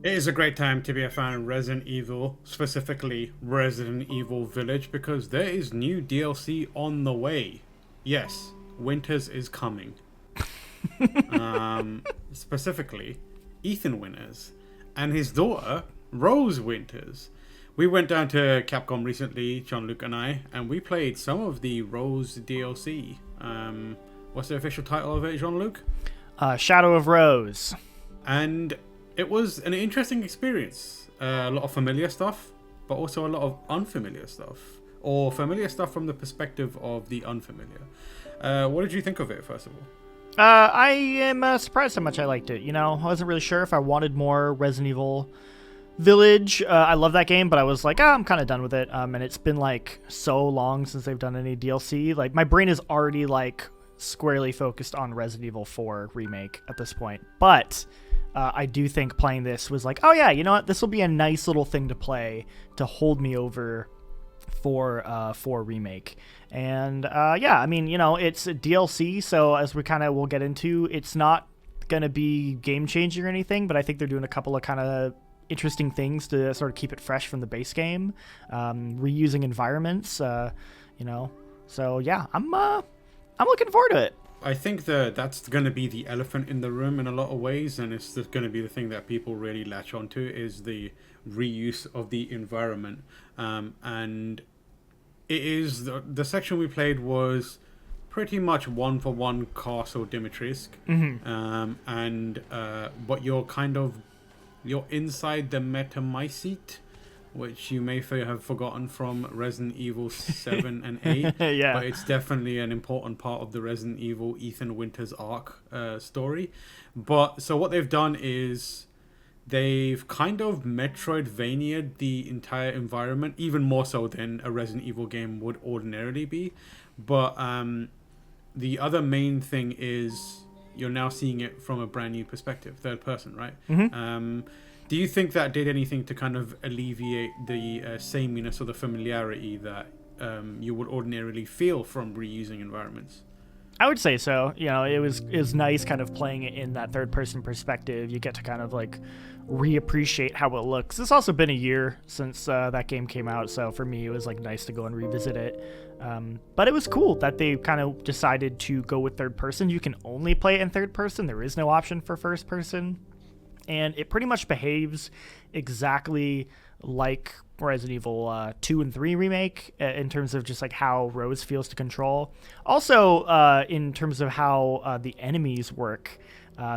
It is a great time to be a fan of Resident Evil, specifically Resident Evil Village, because there is new DLC on the way. Yes, Winters is coming. Specifically, Ethan Winters and his daughter, Rose Winters. We went down to Capcom recently, Jean-Luc and I, and we played some of the Rose DLC. What's the official title of it, Jean-Luc? Shadow of Rose. And it was an interesting experience. A lot of familiar stuff, but also a lot of unfamiliar stuff. Or familiar stuff from the perspective of the unfamiliar. What did you think of it, first of all? I am surprised how much I liked it. You know, I wasn't really sure if I wanted more Resident Evil Village. I love that game, but I was like, I'm kind of done with it. And it's been like so long since they've done any DLC. Like my brain is already like squarely focused on Resident Evil 4 Remake at this point. But I do think playing this was like, oh yeah, you know what? This will be a nice little thing to play to hold me over for Remake. And yeah, I mean, you know, it's a DLC, so as we kind of will get into, it's not gonna be game changing or anything, but I think they're doing a couple of kind of interesting things to sort of keep it fresh from the base game, reusing environments, you know. So yeah, I'm looking forward to it. I think that's going to be the elephant in the room in a lot of ways, and it's going to be the thing that people really latch onto is the reuse of the environment. And it is the section we played was pretty much one for one Castle Dimitrescu, but you're inside the metamycete, which you may have forgotten from Resident Evil 7 and 8. Yeah. But it's definitely an important part of the Resident Evil Ethan Winters arc story. But so what they've done is they've kind of Metroidvania'd the entire environment, even more so than a Resident Evil game would ordinarily be. But the other main thing is you're now seeing it from a brand new perspective, third person, right? Do you think that did anything to kind of alleviate the sameness or the familiarity that you would ordinarily feel from reusing environments? I would say so. You know, it was nice kind of playing it in that third person perspective. You get to kind of like reappreciate how it looks. It's also been a year since that game came out, so for me it was like nice to go and revisit it. But it was cool that they kind of decided to go with third person. You can only play it in third person. There is no option for first person. And it pretty much behaves exactly like Resident Evil 2 and 3 Remake in terms of just like how Rose feels to control. Also, in terms of how the enemies work,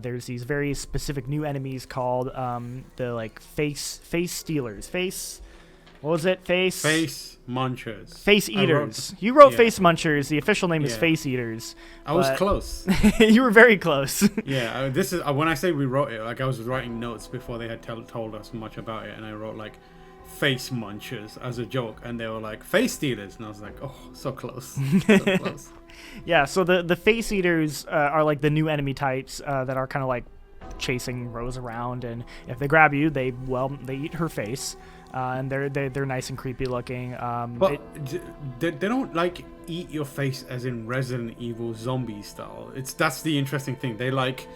there's these very specific new enemies called the like face stealers. What was it? Face munchers. Face eaters. You wrote Yeah. Face munchers. The official name is Yeah. Face eaters. I was close. You were very close. Yeah, this is when I say we wrote it. Like I was writing notes before they had told us much about it, and I wrote like face munchers as a joke, and they were like face stealers, and I was like, oh, so close, so close. Yeah, so the face eaters are like the new enemy types that are kind of like chasing Rose around, and if they grab you, they eat her face, and they're nice and creepy looking. But they don't like eat your face as in Resident Evil zombie style. That's the interesting thing. They're like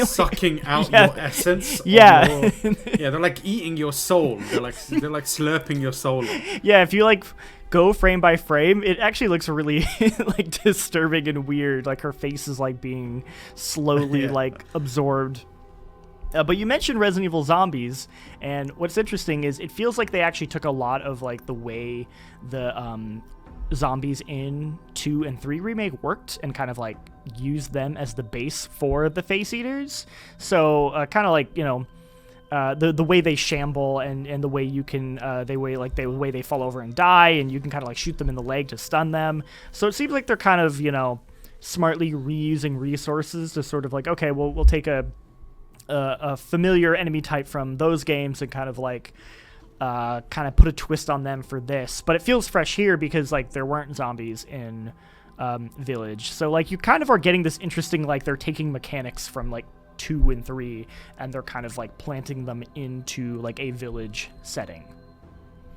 sucking out Yeah. your essence. Yeah. Yeah, they're like eating your soul. They're like slurping your soul. Yeah, if you like go frame by frame, it actually looks really like disturbing and weird. Like her face is like being slowly Yeah. like absorbed. But you mentioned Resident Evil Zombies, and what's interesting is it feels like they actually took a lot of like the way the zombies in 2 and 3 Remake worked and kind of like used them as the base for the face eaters. So kind of like, you know, the way they shamble and the way you can the way they fall over and die, and you can kind of like shoot them in the leg to stun them. So it seems like they're kind of, you know, smartly reusing resources to sort of like, okay, well, we'll take a familiar enemy type from those games and kind of like kind of put a twist on them for this. But it feels fresh here because like there weren't zombies in Village, so like you kind of are getting this interesting, like they're taking mechanics from like 2 and 3 and they're kind of like planting them into like a Village setting.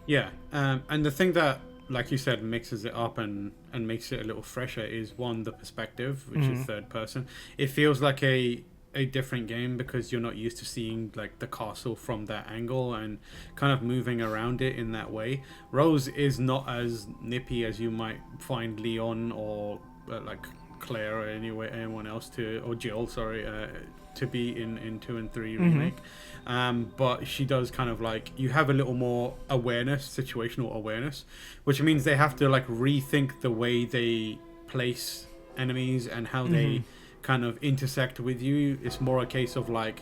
Yeah, and the thing that, like you said, mixes it up and makes it a little fresher is one, the perspective, which is third person. It feels like a a different game because you're not used to seeing like the castle from that angle and kind of moving around it in that way. Rose is not as nippy as you might find Leon or like Claire or anyone else or Jill, to be in 2 and 3 remake. But she does kind of like, you have a little more situational awareness, which means they have to like rethink the way they place enemies and how they kind of intersect with you. It's more a case of like,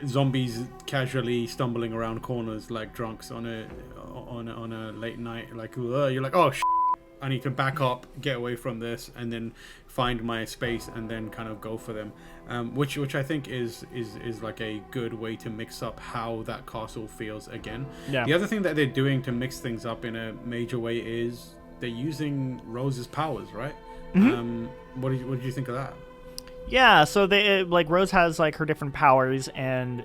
zombies casually stumbling around corners like drunks on a late night, like you're like, oh I need to back up, get away from this, and then find my space and then kind of go for them, which I think is like a good way to mix up how that castle feels again. The other thing that they're doing to mix things up in a major way is they're using Rose's powers, right? What did you think of that? Yeah, so they like Rose has like her different powers, and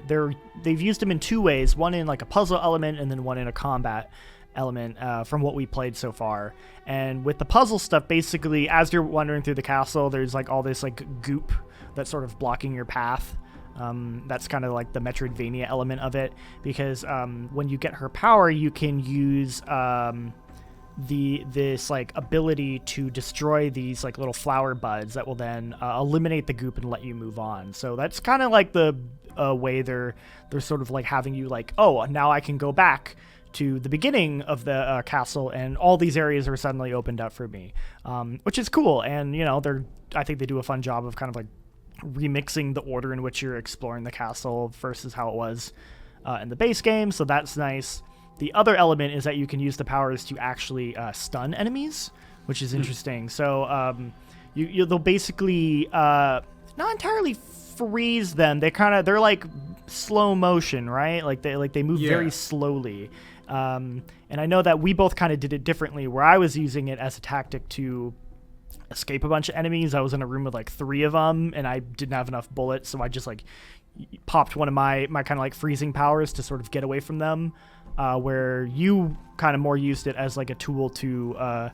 they've used them in 2 ways. One in like a puzzle element, and then one in a combat element, from what we played so far. And with the puzzle stuff, basically, as you're wandering through the castle, there's like all this like goop that's sort of blocking your path. That's kind of like the Metroidvania element of it, because when you get her power, you can use this like ability to destroy these like little flower buds that will then eliminate the goop and let you move on. So that's kind of like the way they're sort of like having you like, oh, now I can go back to the beginning of the castle, and all these areas are suddenly opened up for me, which is cool. And I think they do a fun job of kind of like remixing the order in which you're exploring the castle versus how it was in the base game, so that's nice. The other element is that you can use the powers to actually stun enemies, which is interesting. So they'll basically not entirely freeze them. They're like slow motion, right? Like they move very slowly. And I know that we both kind of did it differently, where I was using it as a tactic to escape a bunch of enemies. I was in a room with like 3 of them, and I didn't have enough bullets, so I just like popped one of my kind of like freezing powers to sort of get away from them, where you kind of more used it as like a tool to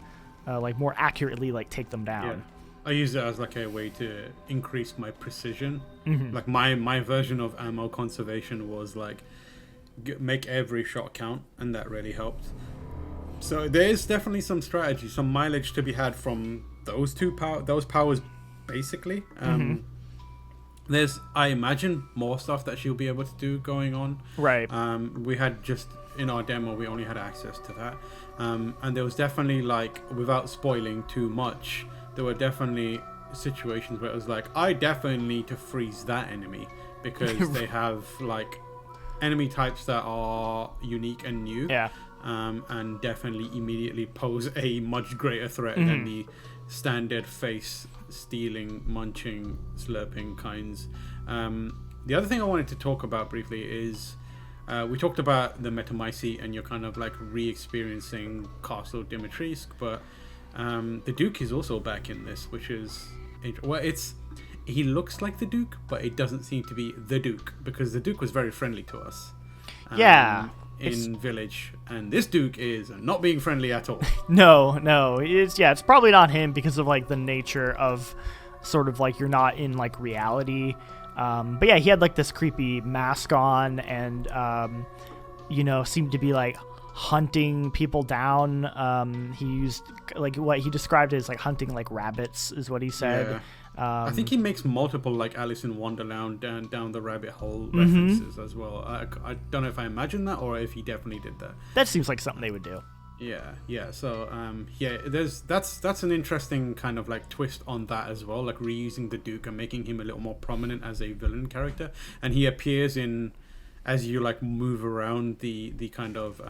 like more accurately like take them down. I use it as like a way to increase my precision. Like my version of ammo conservation was like make every shot count, and that really helped. So there is definitely some strategy, some mileage to be had from those powers basically. There's, I imagine, more stuff that she'll be able to do going on. Right. We had just in our demo, we only had access to that, and there was definitely like, without spoiling too much, there were definitely situations where it was like, I definitely need to freeze that enemy because they have like enemy types that are unique and new. And definitely immediately pose a much greater threat than the standard face stealing, munching, slurping kinds. The other thing I wanted to talk about briefly is we talked about the Metamycete, and you're kind of like re-experiencing Castle Dimitrescu, but the Duke is also back in this, which is he looks like the Duke, but it doesn't seem to be the Duke, because the Duke was very friendly to us. In Village, and this Duke is not being friendly at all. No, it's probably not him because of like the nature of sort of like you're not in like reality. But yeah, he had like this creepy mask on, and seemed to be like hunting people down. He used like what he described as like hunting like rabbits is what he said. I think he makes multiple like Alice in Wonderland down the rabbit hole references as well. I don't know if I imagined that or if he definitely did that. That seems like something they would do. Yeah. So that's an interesting kind of like twist on that as well, like reusing the Duke and making him a little more prominent as a villain character. And he appears as you like move around the kind of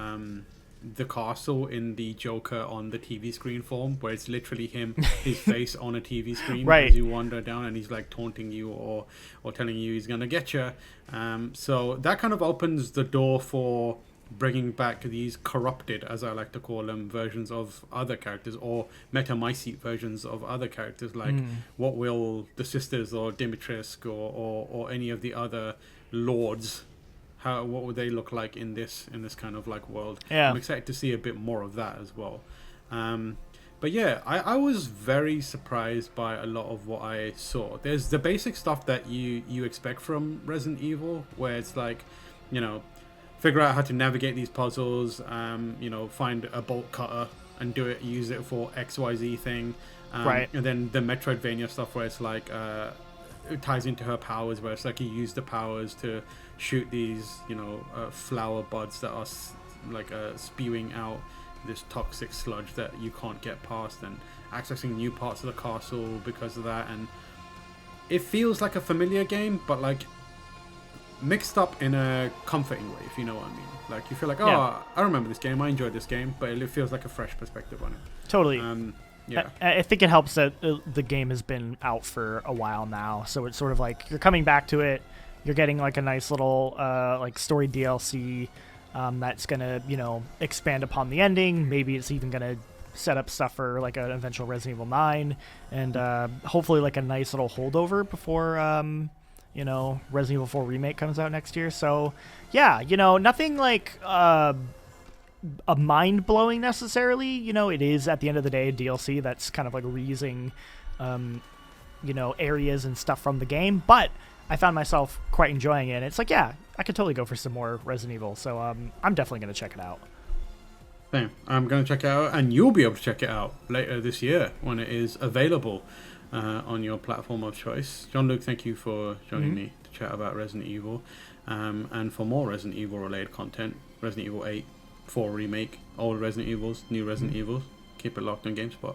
the castle in the Joker on the TV screen form, where it's literally his face on a TV screen as you wander down, and he's like taunting you or telling you he's gonna get you. So that kind of opens the door for bringing back these corrupted, as I like to call them, versions of other characters, or Metamycete versions of other characters. Like what will the sisters or Dimitrescu or any of the other lords, what would they look like in this kind of like world? I'm excited to see a bit more of that as well. But yeah, I was very surprised by a lot of what I saw. There's the basic stuff that you expect from Resident Evil, where it's like, you know, figure out how to navigate these puzzles, you know, find a bolt cutter and use it for XYZ thing. Right. And then the Metroidvania stuff where it's like, it ties into her powers, where it's like you use the powers to shoot these, you know, flower buds that are like spewing out this toxic sludge that you can't get past, and accessing new parts of the castle because of that. And it feels like a familiar game, but like mixed up in a comforting way, if you know what I mean. Like you feel like, I remember this game, I enjoyed this game, but it feels like a fresh perspective on it. Totally. Yeah, I think it helps that the game has been out for a while now, so it's sort of like you're coming back to it, you're getting like a nice little like story DLC that's gonna, you know, expand upon the ending. Maybe it's even gonna set up stuff for like an eventual Resident Evil 9, and hopefully like a nice little holdover before you know, Resident Evil 4 Remake comes out next year. So yeah, you know, nothing like a mind-blowing necessarily. You know, it is at the end of the day a DLC that's kind of like reusing you know, areas and stuff from the game, but I found myself quite enjoying it. It's like, yeah, I could totally go for some more Resident Evil, so I'm definitely going to check it out. Same. I'm going to check it out, and you'll be able to check it out later this year when it is available on your platform of choice. Jean-Luc, thank you for joining me to chat about Resident Evil. And for more Resident Evil related content, Resident Evil 8, 4 Remake, old Resident Evils, new Resident Evils, keep it locked on GameSpot.